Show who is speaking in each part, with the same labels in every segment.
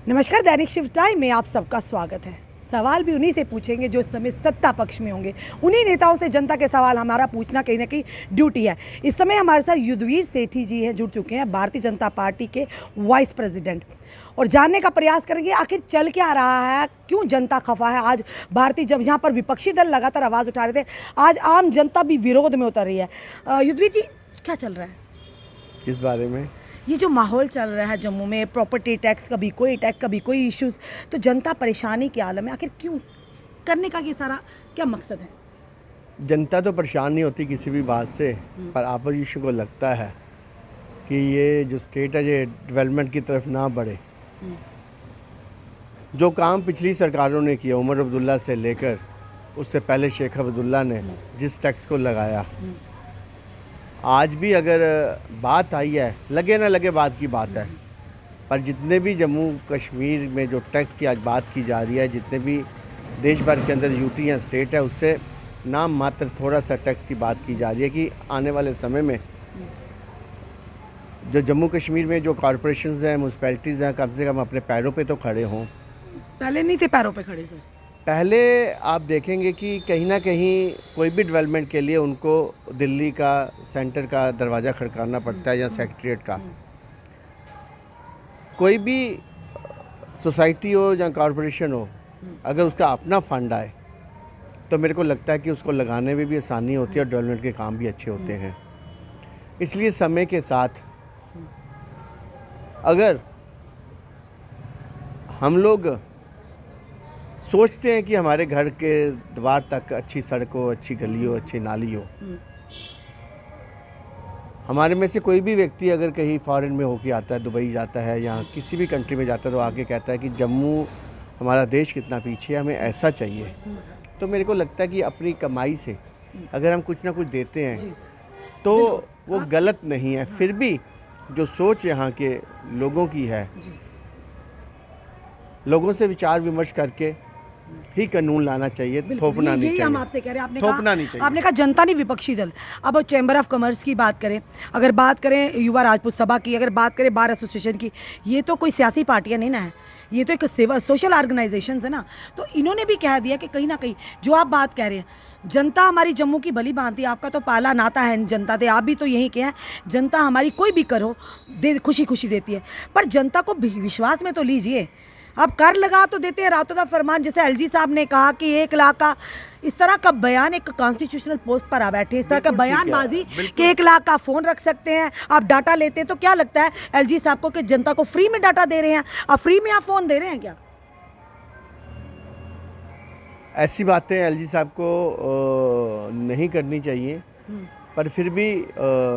Speaker 1: नमस्कार, दैनिक shift time में आप सबका स्वागत है। सवाल भी उन्हीं से पूछेंगे जो इस समय सत्ता पक्ष में होंगे। उन्हीं नेताओं से जनता के सवाल हमारा पूछना कहीं ना कहीं ड्यूटी है। इस समय हमारे साथ युद्धवीर सेठी जी हैं, जुड़ चुके हैं, भारतीय जनता पार्टी के वाइस प्रेसिडेंट, और जानने का प्रयास करेंगे आखिर चल क्या रहा है, क्यों जनता खफा है। आज भारतीय जब यहाँ पर विपक्षी दल लगातार आवाज़ उठा रहे थे, आज आम जनता भी विरोध में उतर रही है। युद्धवीर जी, क्या चल रहा है
Speaker 2: किस बारे में?
Speaker 1: ये जो माहौल चल रहा है जम्मू में, प्रॉपर्टी टैक्स, कभी कोई टैक्स कभी कोई इश्यूज, तो जनता परेशानी के आलम में, आखिर क्यों करने का ये सारा क्या मकसद है?
Speaker 2: जनता तो परेशान नहीं होती किसी भी बात से, पर अपोजिशन को लगता है कि ये जो स्टेट है ये डेवलपमेंट की तरफ ना बढ़े। जो काम पिछली सरकारों ने किया, उमर अब्दुल्ला से लेकर उससे पहले शेख अब्दुल्ला ने जिस टैक्स को लगाया, आज भी अगर बात आई है, लगे ना लगे बात की बात है, पर जितने भी जम्मू कश्मीर में जो टैक्स की आज बात की जा रही है, जितने भी देश भर के अंदर यूटी या स्टेट है, उससे नाम मात्र थोड़ा सा टैक्स की बात की जा रही है कि आने वाले समय में जो जम्मू कश्मीर में जो कॉरपोरेशंस हैं, म्यूनसिपैलिटीज़ हैं, कम से कम अपने पैरों पे तो खड़े हों।
Speaker 1: पहले नहीं थे पैरों पे खड़े सर।
Speaker 2: पहले आप देखेंगे कि कहीं ना कहीं कोई भी डेवलपमेंट के लिए उनको दिल्ली का सेंटर का दरवाज़ा खड़काना पड़ता है या सेक्रेटरीट का। कोई भी सोसाइटी हो या कॉरपोरेशन हो, अगर उसका अपना फंड आए तो मेरे को लगता है कि उसको लगाने में भी आसानी होती है और डेवलपमेंट के काम भी अच्छे होते हैं। इसलिए समय के साथ अगर हम लोग सोचते हैं कि हमारे घर के द्वार तक अच्छी सड़क हो, अच्छी गली हो, अच्छी नाली हो, हमारे में से कोई भी व्यक्ति अगर कहीं फॉरेन में होके आता है, दुबई जाता है या किसी भी कंट्री में जाता है, तो आके कहता है कि जम्मू हमारा देश कितना पीछे है, हमें ऐसा चाहिए। तो मेरे को लगता है कि अपनी कमाई से अगर हम कुछ ना कुछ देते हैं तो वो गलत नहीं है। फिर भी जो सोच यहाँ के लोगों की है, लोगों से विचार विमर्श करके ही कानून लाना चाहिए, थोपना नहीं चाहिए।
Speaker 1: हम आपसे कह रहे हैं,
Speaker 2: थोपना नहीं चाहिए।
Speaker 1: आपने कहा जनता नहीं विपक्षी दल। अब चैम्बर ऑफ कॉमर्स की बात करें, अगर बात करें युवा राजपूत सभा की, अगर बात करें बार एसोसिएशन की, ये तो कोई सियासी पार्टियां नहीं ना है, ये तो एक सेवा सोशल ऑर्गेनाइजेशन है ना। तो इन्होंने भी कह दिया कि कहीं ना कहीं जो आप बात कह रहे हैं, जनता हमारी जम्मू की भली भांति, आपका तो पाला नाता है जनता से, आप भी तो यही कहें, जनता हमारी कोई भी करो दे, खुशी खुशी देती है, पर जनता को विश्वास में तो लीजिए। अब कर लगा तो देते हैं रातों का फरमान, जैसे एलजी साहब ने कहा कि 1 लाख का, इस तरह का बयान एक कॉन्स्टिट्यूशनल पोस्ट पर आ बैठे, इस तरह का बयानबाजी कि 1 लाख का फ़ोन रख सकते हैं, आप डाटा लेते हैं। तो क्या लगता है एलजी साहब को कि जनता को फ्री में डाटा दे रहे हैं, आप फ्री में आप फ़ोन दे रहे हैं क्या?
Speaker 2: ऐसी बातें एलजी साहब को नहीं करनी चाहिए, पर फिर भी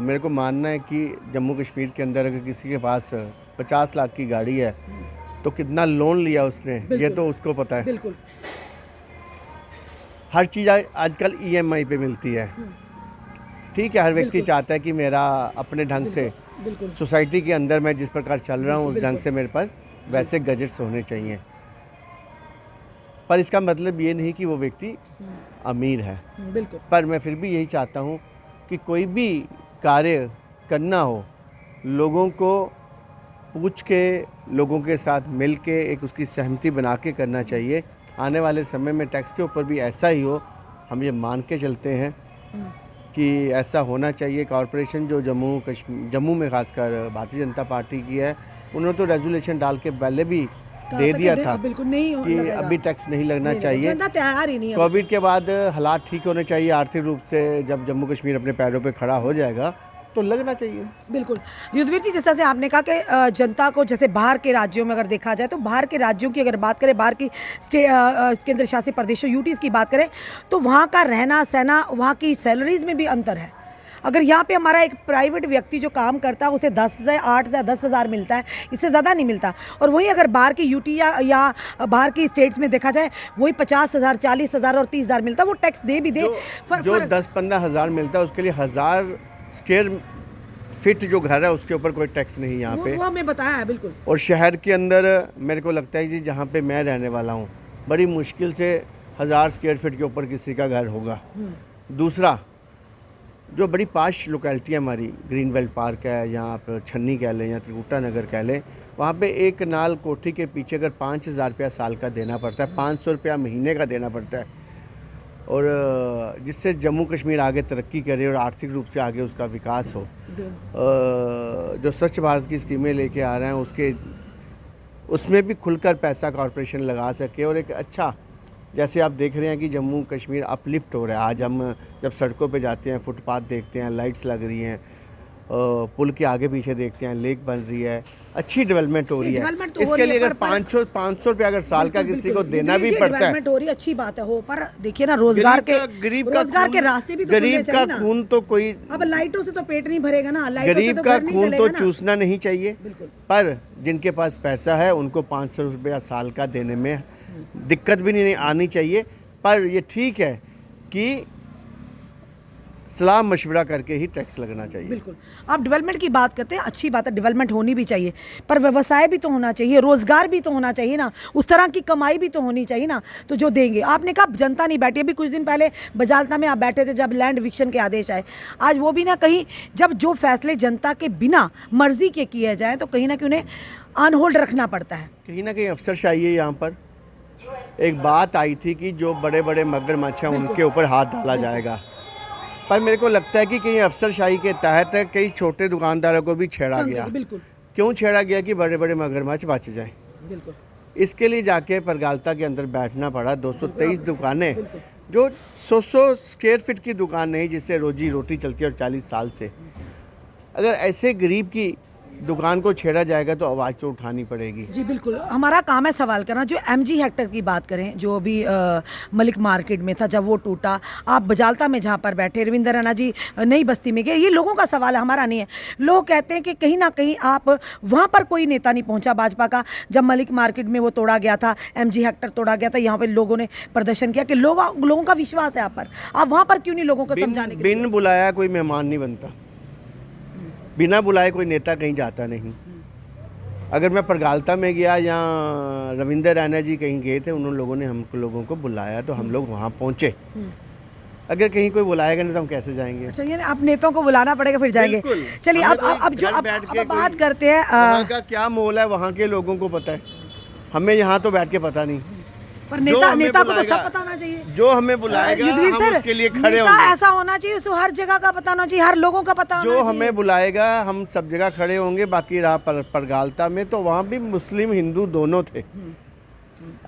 Speaker 2: मेरे को मानना है कि जम्मू कश्मीर के अंदर अगर किसी के पास 50 लाख की गाड़ी है तो कितना लोन लिया उसने, ये तो उसको पता है।
Speaker 1: बिल्कुल,
Speaker 2: हर चीज़ आजकल ईएमआई पे मिलती है। ठीक है, हर व्यक्ति चाहता है कि मेरा अपने ढंग से सोसाइटी के अंदर मैं जिस प्रकार चल रहा हूँ उस ढंग से मेरे पास वैसे गैजेट्स होने चाहिए, पर इसका मतलब ये नहीं कि वो व्यक्ति अमीर है।
Speaker 1: बिल्कुल।
Speaker 2: पर मैं फिर भी यही चाहता हूँ कि कोई भी कार्य करना हो, लोगों को पूछ के, लोगों के साथ मिल के एक उसकी सहमति बना के करना चाहिए। आने वाले समय में टैक्स के ऊपर भी ऐसा ही हो, हम ये मान के चलते हैं कि ऐसा होना चाहिए। कॉरपोरेशन जो जम्मू में खासकर भारतीय जनता पार्टी की है, उन्होंने तो रेजोल्यूशन डाल के पहले भी दे दिया था कि अभी टैक्स नहीं लगना चाहिए। कोविड के बाद हालात ठीक होने चाहिए आर्थिक रूप से, जब जम्मू कश्मीर अपने पैरों पे खड़ा हो जाएगा तो लगना चाहिए।
Speaker 1: बिल्कुल। युद्धवीर जी, जैसा से आपने कहा कि जनता को, जैसे बाहर के राज्यों में अगर देखा जाए, तो बाहर के राज्यों की अगर बात करें, बाहर की केंद्र शासित प्रदेशों यूटीज़ की बात करें, तो वहाँ का रहना सहना, वहाँ की सैलरीज में भी अंतर है। अगर यहाँ पे हमारा एक प्राइवेट व्यक्ति जो काम करता है उसे 10 से 8 से 10,000 मिलता है, इससे ज़्यादा नहीं मिलता। और वहीं अगर बाहर की यूटी या बाहर की स्टेट्स में देखा जाए, वही 50,000, 40,000 और 30,000 मिलता है। वो टैक्स दे भी दे,
Speaker 2: जो 10-15 हज़ार मिलता है उसके लिए 1000 स्क्वायर फीट जो घर है उसके ऊपर कोई टैक्स नहीं यहाँ पे।
Speaker 1: वो हमें बताया है। बिल्कुल।
Speaker 2: और शहर के अंदर मेरे को लगता है कि जहाँ पे मैं रहने वाला हूँ, बड़ी मुश्किल से 1000 स्क्वायर फीट के ऊपर किसी का घर होगा। दूसरा, जो बड़ी पाश लोकेलिटी है हमारी, ग्रीन बेल्ट पार्क है, यहाँ आप छन्नी कह लें या त्रिकुटा नगर कह लें, वहाँ पे एक नाल कोठी के पीछे अगर 5,000 रुपया साल का देना पड़ता है, 500 रुपया महीने का देना पड़ता है, और जिससे जम्मू कश्मीर आगे तरक्की करे और आर्थिक रूप से आगे उसका विकास हो। जो स्वच्छ भारत की स्कीमें लेके आ रहे हैं उसमें भी खुलकर पैसा कॉरपोरेशन लगा सके, और एक अच्छा, जैसे आप देख रहे हैं कि जम्मू कश्मीर अपलिफ्ट हो रहा है। आज हम जब सड़कों पे जाते हैं, फुटपाथ देखते हैं, लाइट्स लग रही हैं, पुल के आगे पीछे देखते हैं, लेक बन रही है, अच्छी डेवलपमेंट हो रही है। इसके लिए अगर 500 रुपया अगर साल का किसी को देना भी पड़ता है,
Speaker 1: डेवलपमेंट हो रही है, अच्छी बात है हो, पर देखिए ना रोजगार के रास्ते भी तो
Speaker 2: गरीब का खून तो कोई,
Speaker 1: अब लाइटों से तो पेट नहीं भरेगा ना,
Speaker 2: गरीब का खून तो चूसना नहीं चाहिए, पर जिनके पास पैसा है उनको 500 रुपया साल का देने में दिक्कत भी नहीं आनी चाहिए। पर ये ठीक है कि सलाह मशवरा करके ही टैक्स लगना चाहिए।
Speaker 1: बिल्कुल, आप डेवलपमेंट की बात करते हैं, अच्छी बात है, डेवलपमेंट होनी भी चाहिए, पर व्यवसाय भी तो होना चाहिए, रोजगार भी तो होना चाहिए ना, उस तरह की कमाई भी तो होनी चाहिए ना, तो जो देंगे। आपने कहा जनता नहीं बैठी, अभी कुछ दिन पहले बजालता में आप बैठे थे जब लैंड विक्शन के आदेश आए, आज वो भी ना कहीं, जब जो फैसले जनता के बिना मर्जी के किए जाएँ तो कहीं ना कहीं उन्हें ऑन होल्ड रखना पड़ता है।
Speaker 2: कहीं ना कहीं अफसरशाही है। यहाँ पर एक बात आई थी कि जो बड़े बड़े मगरमच्छ हैं उनके ऊपर हाथ डाला जाएगा, पर मेरे को लगता है कि कहीं अफसरशाही के तहत कई छोटे दुकानदारों को भी छेड़ा गया।
Speaker 1: बिल्कुल,
Speaker 2: क्यों छेड़ा गया? कि बड़े बड़े मगरमच्छ बच जाएं।
Speaker 1: बिल्कुल,
Speaker 2: इसके लिए जाके परगालता के अंदर बैठना पड़ा। 223 दुकानें, जो 100 स्क्वायर फीट की दुकान नहीं जिससे रोजी रोटी चलती है और 40 साल से, अगर ऐसे गरीब की दुकान को छेड़ा जाएगा तो आवाज़ तो उठानी पड़ेगी।
Speaker 1: जी बिल्कुल, हमारा काम है सवाल करना। जो MG हेक्टर की बात करें, जो अभी मलिक मार्केट में था जब वो टूटा, आप बजालता में जहाँ पर बैठे, रविंदर राणा जी नई बस्ती में गए, ये लोगों का सवाल है, हमारा नहीं है। लोग कहते हैं कि कहीं ना कहीं आप वहाँ पर कोई नेता नहीं पहुँचा भाजपा का, जब मलिक मार्केट में वो तोड़ा गया था, MG हेक्टर तोड़ा गया था, यहाँ पर लोगों ने प्रदर्शन किया कि लोगों का विश्वास है आप पर, आप वहाँ पर क्यों नहीं लोगों को समझाने?
Speaker 2: बिन बुलाया कोई मेहमान नहीं बनता, बिना बुलाए कोई नेता कहीं जाता नहीं। अगर मैं परगालता में गया या रविंदर राणा जी कहीं गए थे, उन लोगों ने हम लोगों को बुलाया तो हम लोग वहाँ पहुँचे। अगर कहीं कोई बुलाएगा नहीं तो हम कैसे जाएंगे?
Speaker 1: अच्छा, ये आप नेताओं को बुलाना पड़ेगा फिर जाएंगे। चलिए अब बात करते हैं,
Speaker 2: वहाँ का क्या मोल है वहाँ के लोगों को पता है, हमें यहाँ तो बैठ के पता नहीं।
Speaker 1: पर नेता को तो सब पता होना चाहिए।
Speaker 2: जो हमें बुलाएगा हम उसके लिए खड़े होंगे।
Speaker 1: ऐसा होना चाहिए, उसको हर जगह का पता होना चाहिए, हर लोगों का पता होना चाहिए।
Speaker 2: जो हमें बुलाएगा हम सब जगह खड़े होंगे। बाकी रहा परगालता में, तो वहाँ भी मुस्लिम हिंदू दोनों थे।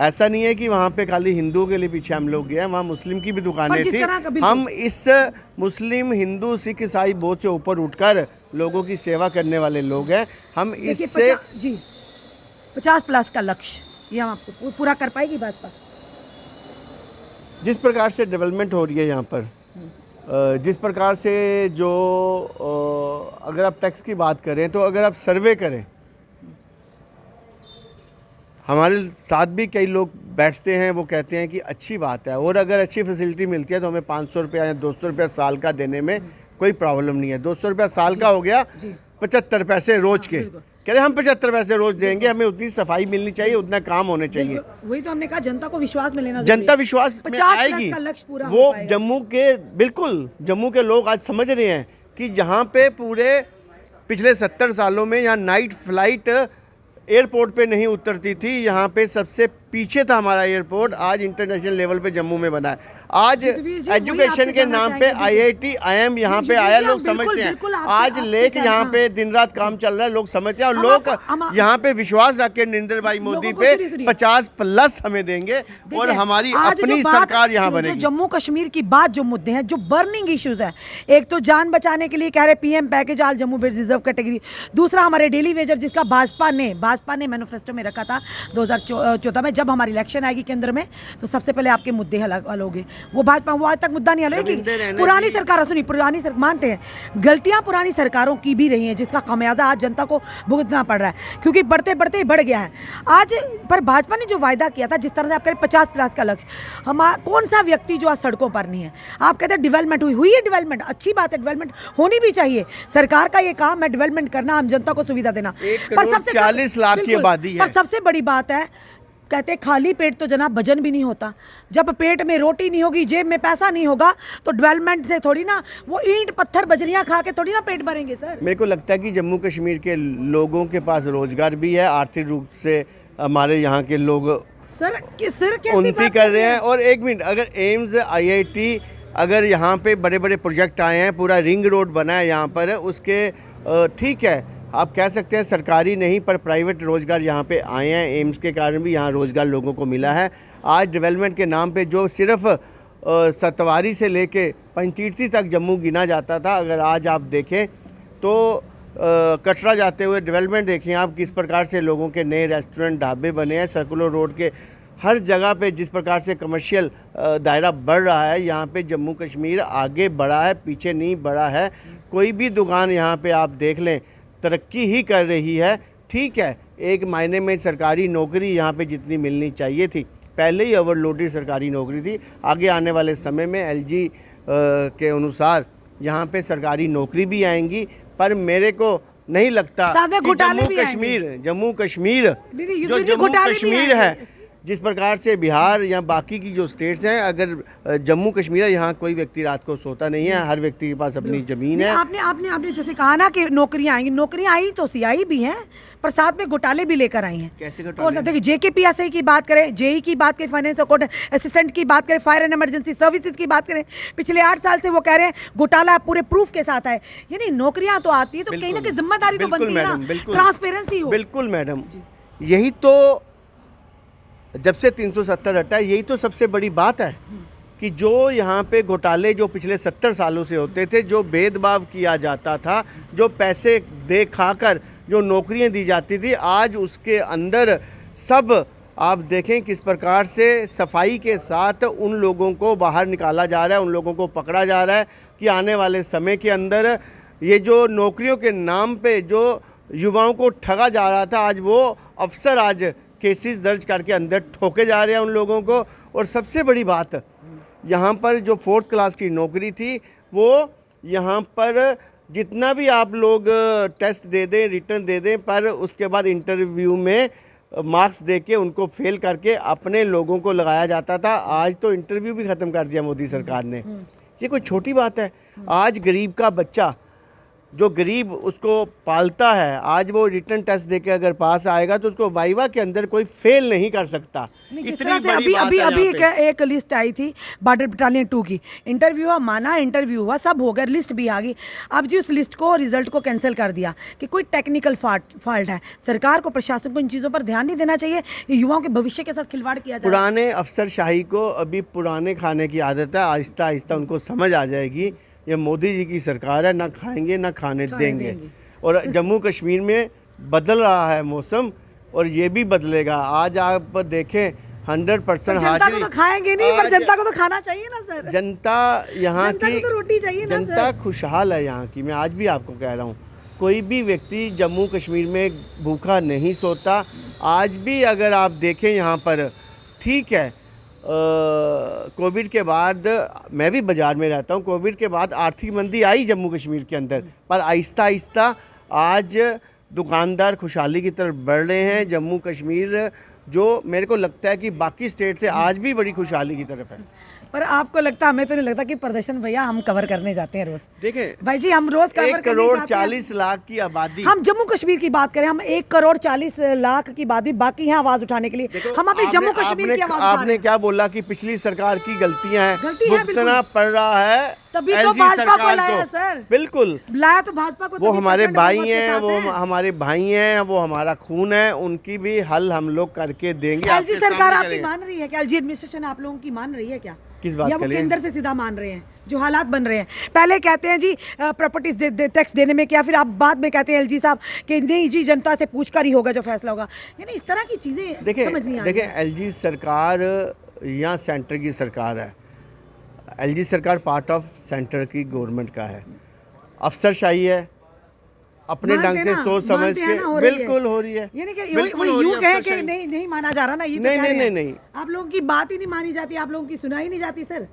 Speaker 2: ऐसा नहीं है कि वहाँ पे खाली हिंदुओं के लिए पीछे हम लोग गए, वहाँ मुस्लिम की भी दुकानें थी। हम इस मुस्लिम हिंदू सिख ईसाई बोझ से ऊपर उठकर लोगों की सेवा करने वाले लोग हैं। हम इससे
Speaker 1: 50+ का लक्ष्य ये हम आपको पूरा कर पाएगी भाजपा?
Speaker 2: जिस प्रकार से डेवलपमेंट हो रही है यहाँ पर, जिस प्रकार से जो अगर आप टैक्स की बात करें तो अगर आप सर्वे करें, हमारे साथ भी कई लोग बैठते हैं, वो कहते हैं कि अच्छी बात है, और अगर अच्छी फैसिलिटी मिलती है तो हमें 500 रुपया या 200 रुपया साल का देने में कोई प्रॉब्लम नहीं है। 200 रुपया साल का हो गया 75 पैसे रोज के, कह रहे हम 75 पैसे रोज देंगे, हमें उतनी सफाई मिलनी चाहिए, उतना काम होने चाहिए।
Speaker 1: वही तो हमने कहा, जनता को विश्वास में लेना,
Speaker 2: जनता विश्वास में आएगी वो जम्मू के, बिल्कुल जम्मू के लोग आज समझ रहे हैं कि जहाँ पे पूरे पिछले 70 सालों में यहाँ नाइट फ्लाइट एयरपोर्ट पे नहीं उतरती थी, यहाँ पे सबसे पीछे था हमारा एयरपोर्ट, आज इंटरनेशनल लेवल पे जम्मू में बना है। आज एजुकेशन के नाम पे IIT IIM यहाँ पे आया, लोग समझते हैं। आज लेक यहाँ पे दिन रात काम चल रहा है, लोग समझते हैं, और लोग यहाँ पे विश्वास रख के नरेंद्र भाई मोदी पे 50+ हमें देंगे और हमारी अपनी सरकार यहाँ बनेगी।
Speaker 1: जम्मू कश्मीर की बात, जो मुद्दे हैं, जो बर्निंग इश्यूज हैं, एक तो जान बचाने के लिए कह रहे PM पैकेज आज जम्मू में रिजर्व कैटेगरी, दूसरा हमारे डेली वेजर जिसका भाजपा ने मैनिफेस्टो में रखा था 2014 में, जब हमारी इलेक्शन आएगी केंद्र में तो सबसे पहले आपके मुद्दे हल होंगे। वो भाजपा, वो आज तक मुद्दा नहीं हल होगी। पुरानी सरकार, सुनिए, पुरानी मानते हैं गलतियां पुरानी सरकारों की भी रही हैं, जिसका खमियाजा आज जनता को भुगतना पड़ रहा है, क्योंकि बढ़ते बढ़ते बढ़ गया है आज। पर भाजपा ने जो वायदा किया था, जिस तरह से आप कह रहे 50+ का लक्ष्य, कौन सा व्यक्ति जो आज सड़कों पर नहीं है? आप कहते हैं डेवलपमेंट हुई है, डेवलपमेंट अच्छी बात है, डेवलपमेंट होनी भी चाहिए, सरकार का ये काम है डेवलपमेंट करना, आम जनता को सुविधा देना।
Speaker 2: पर सबसे 40 लाख की आबादी है।
Speaker 1: पर सबसे बड़ी बात है कहते हैं खाली पेट तो जनाब भजन भी नहीं होता। जब पेट में रोटी नहीं होगी, जेब में पैसा नहीं होगा, तो डेवलपमेंट से थोड़ी ना वो ईंट पत्थर बजरियां खा के थोड़ी ना पेट भरेंगे सर।
Speaker 2: मेरे को लगता है कि जम्मू कश्मीर के लोगों के पास रोजगार भी है, आर्थिक रूप से हमारे यहाँ के लोग
Speaker 1: सर कैसी
Speaker 2: उन्नति कर रहे हैं। और एक मिनट, अगर एम्स IIT अगर यहाँ पे बड़े बड़े प्रोजेक्ट आए हैं, पूरा रिंग रोड बना है यहाँ पर, उसके ठीक है, आप कह सकते हैं सरकारी नहीं पर प्राइवेट रोज़गार यहाँ पे आए हैं। एम्स के कारण भी यहाँ रोज़गार लोगों को मिला है। आज डेवलपमेंट के नाम पे जो सिर्फ सतवारी से लेके पंचतीर्थी तक जम्मू गिना जाता था, अगर आज आप देखें तो कटरा जाते हुए डेवलपमेंट देखें आप, किस प्रकार से लोगों के नए रेस्टोरेंट ढाबे बने हैं। सर्कुलर रोड के हर जगह पे जिस प्रकार से कमर्शियल दायरा बढ़ रहा है, यहाँ पे जम्मू कश्मीर आगे बढ़ा है, पीछे नहीं बढ़ा है। कोई भी दुकान यहाँ पे आप देख लें तरक्की ही कर रही है। ठीक है, एक मायने में सरकारी नौकरी यहाँ पे जितनी मिलनी चाहिए थी, पहले ही ओवरलोडेड सरकारी नौकरी थी। आगे आने वाले समय में LG के अनुसार यहाँ पे सरकारी नौकरी भी आएंगी, पर मेरे को नहीं लगता कि जम्मू कश्मीर जो जम्मू कश्मीर है, जिस प्रकार से बिहार या बाकी की जो स्टेट्स हैं, अगर जम्मू कश्मीर है, यहाँ कोई व्यक्ति रात को सोता नहीं है, हर व्यक्ति के पास अपनी ज़मीन है।
Speaker 1: आपने जैसे कहा ना कि नौकरियां आएंगी, नौकरियां आई तो CI भी हैं, पर साथ में घोटाले भी लेकर आई हैं।
Speaker 2: कैसे घोटाले?
Speaker 1: देखिए JKPSI की बात करें, JEE की बात करें, फाइनेंस अकाउंट असिस्टेंट की बात करें, फायर एंड इमरजेंसी सर्विसेज की बात करें, पिछले 8 साल से वो कह रहे हैं घोटाला पूरे प्रूफ के साथ है। यानी नौकरियां तो आती है तो कहीं ना कहीं जिम्मेदारी तो बनती है ना, ट्रांसपेरेंसी हो।
Speaker 2: बिल्कुल मैडम, यही तो जब से 370 हटा, यही तो सबसे बड़ी बात है कि जो यहाँ पे घोटाले जो पिछले 70 सालों से होते थे, जो भेदभाव किया जाता था, जो पैसे दे खाकर जो नौकरियाँ दी जाती थी, आज उसके अंदर सब आप देखें किस प्रकार से सफाई के साथ उन लोगों को बाहर निकाला जा रहा है, उन लोगों को पकड़ा जा रहा है कि आने वाले समय के अंदर ये जो नौकरियों के नाम पे जो युवाओं को ठगा जा रहा था, आज वो अफसर आज केसेस दर्ज करके अंदर ठोके जा रहे हैं उन लोगों को। और सबसे बड़ी बात, यहाँ पर जो 4th क्लास की नौकरी थी, वो यहाँ पर जितना भी आप लोग टेस्ट दे दें, रिटर्न दे दें, पर उसके बाद इंटरव्यू में मार्क्स दे के उनको फेल करके अपने लोगों को लगाया जाता था। आज तो इंटरव्यू भी ख़त्म कर दिया मोदी सरकार ने। ये कोई छोटी बात है? आज गरीब का बच्चा जो गरीब उसको पालता है, आज वो रिटर्न टेस्ट देके अगर पास आएगा तो उसको वाइवा के अंदर कोई फेल नहीं कर सकता।
Speaker 1: इतनी बड़ी अभी एक लिस्ट आई थी बॉर्डर बटालियन 2 की, इंटरव्यू हुआ, माना इंटरव्यू हुआ, सब हो गया, लिस्ट भी आ गई। अब जी उस लिस्ट को, रिजल्ट को कैंसिल कर दिया कि कोई टेक्निकल फॉल्ट है। सरकार को, प्रशासन को इन चीज़ों पर ध्यान नहीं देना चाहिए। युवाओं के भविष्य के साथ खिलवाड़ किया जाए।
Speaker 2: पुराने अफसरशाही को अभी पुराने खाने की आदत है, आहिस्ता आहिस्ता उनको समझ आ जाएगी ये मोदी जी की सरकार है, ना खाएंगे ना खाने देंगे। और जम्मू कश्मीर में बदल रहा है मौसम और ये भी बदलेगा। आज आप देखें 100%
Speaker 1: जनता को तो खाएंगे नहीं, पर जनता को तो खाना चाहिए ना सर।
Speaker 2: जनता यहाँ की
Speaker 1: तो रोटी चाहिए ना,
Speaker 2: जनता खुशहाल है यहाँ की। मैं आज भी आपको कह रहा हूँ, कोई भी व्यक्ति जम्मू कश्मीर में भूखा नहीं सोता। आज भी अगर आप देखें यहाँ पर, ठीक है, कोविड के बाद मैं भी बाज़ार में रहता हूँ, कोविड के बाद आर्थिक मंदी आई जम्मू कश्मीर के अंदर, पर आहिस्ता आहिस्ता आज दुकानदार खुशहाली की तरफ बढ़ रहे हैं। जम्मू कश्मीर जो मेरे को लगता है कि बाकी स्टेट से आज भी बड़ी खुशहाली की तरफ है।
Speaker 1: पर आपको लगता, हमें तो नहीं लगता कि प्रदर्शन भैया हम कवर करने जाते हैं रोज।
Speaker 2: देखें
Speaker 1: भाई जी, हम रोज कवर
Speaker 2: 1 करोड़ 40 लाख की आबादी,
Speaker 1: हम जम्मू कश्मीर की बात करें, हम 1 करोड़ 40 लाख की बात भी बाकी है आवाज उठाने के लिए। हम अपनी जम्मू कश्मीर की आवाज
Speaker 2: आपने क्या बोला कि पिछली सरकार की गलतियां हैं, भुगतना पड़ रहा है,
Speaker 1: तभी तो भाजपा को लाया सर।
Speaker 2: बिल्कुल
Speaker 1: लाया तो भाजपा को।
Speaker 2: वो हमारे भाई हैं, वो हमारे भाई हैं, वो हमारा खून है, उनकी भी हल हम लोग करके देंगे।
Speaker 1: LG सरकार आपकी मान रही है क्या? LG एडमिनिस्ट्रेशन आप लोगों की मान रही है क्या?
Speaker 2: किस बात
Speaker 1: या वो केंद्र से सीधा मान रहे हैं? जो हालात बन रहे हैं, पहले कहते हैं जी प्रॉपर्टीज टैक्स देने में क्या, फिर आप बाद में कहते हैं LG साहब कि नहीं जी जनता से पूछकर ही होगा जो फैसला होगा। यानी इस तरह की चीजें समझ नहीं आ रही।
Speaker 2: देखिए LG सरकार या सेंटर की सरकार है, LG सरकार पार्ट ऑफ सेंटर की गवर्नमेंट का है, अफसरशाही है, अपने ढंग से सोच समझ के बिल्कुल हो रही है।
Speaker 1: यानी कि यूं कहें कि नहीं माना जा रहा ना, ये
Speaker 2: नहीं।
Speaker 1: आप लोगों की बात ही नहीं मानी जाती, आप लोगों की सुनाई नहीं जाती सर।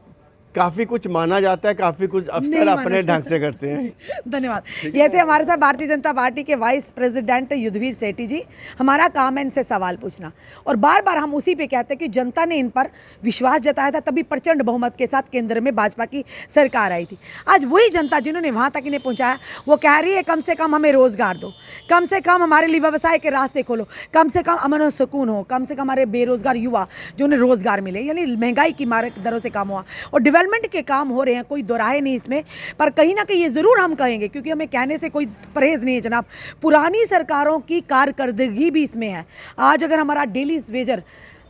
Speaker 2: काफ़ी कुछ माना जाता है, काफ़ी कुछ
Speaker 1: नहीं
Speaker 2: अफसर
Speaker 1: माना
Speaker 2: अपने
Speaker 1: जाता।
Speaker 2: ढंग से करते हैं।
Speaker 1: धन्यवाद। ये थे हमारे साथ भारतीय जनता पार्टी के वाइस प्रेसिडेंट युद्धवीर सेठी जी। हमारा काम है इनसे सवाल पूछना और बार बार हम उसी पे कहते हैं कि जनता ने इन पर विश्वास जताया था, तभी प्रचंड बहुमत के साथ केंद्र में भाजपा की सरकार आई थी। आज वही जनता जिन्होंने वहाँ तक इन्हें पहुँचाया, वो कह रही है कम से कम हमें रोज़गार दो, कम से कम हमारे लिए व्यवसाय के रास्ते खोलो, कम से कम अमन और सुकून हो, कम से कम हमारे बेरोजगार युवा जो उन्हें रोज़गार मिले, यानी महंगाई की मारक दरों से काम हुआ और डेवलपमेंट के काम हो रहे हैं, कोई दोराहे नहीं इसमें। पर कहीं ना कहीं ये ज़रूर हम कहेंगे, क्योंकि हमें कहने से कोई परहेज़ नहीं है जनाब, पुरानी सरकारों की कारकर्दगी भी इसमें है। आज अगर हमारा डेली वेजर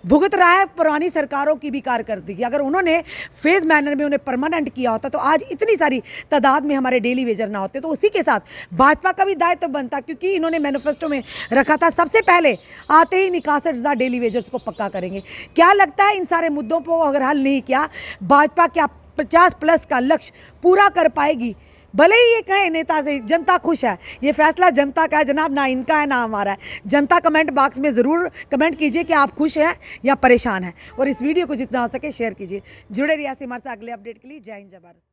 Speaker 1: भुगत रहा है पुरानी सरकारों की भी कारकर्दगी, अगर उन्होंने फेज मैनर में उन्हें परमानेंट किया होता तो आज इतनी सारी तादाद में हमारे डेली वेजर ना होते। तो उसी के साथ भाजपा का भी दायित्व बनता, क्योंकि इन्होंने मैनिफेस्टो में रखा था सबसे पहले आते ही 61,000 डेली वेजर्स को पक्का करेंगे। क्या लगता है इन सारे मुद्दों को अगर हल नहीं किया, भाजपा क्या 50+ का लक्ष्य पूरा कर पाएगी? भले ही ये कहे नेता से जनता खुश है, ये फैसला जनता का है जनाब, ना इनका है ना हमारा है। जनता कमेंट बॉक्स में ज़रूर कमेंट कीजिए कि आप खुश हैं या परेशान हैं, और इस वीडियो को जितना हो सके शेयर कीजिए। जुड़े रहिए हमारे साथ अगले अपडेट के लिए। जय हिंद, जय भारत।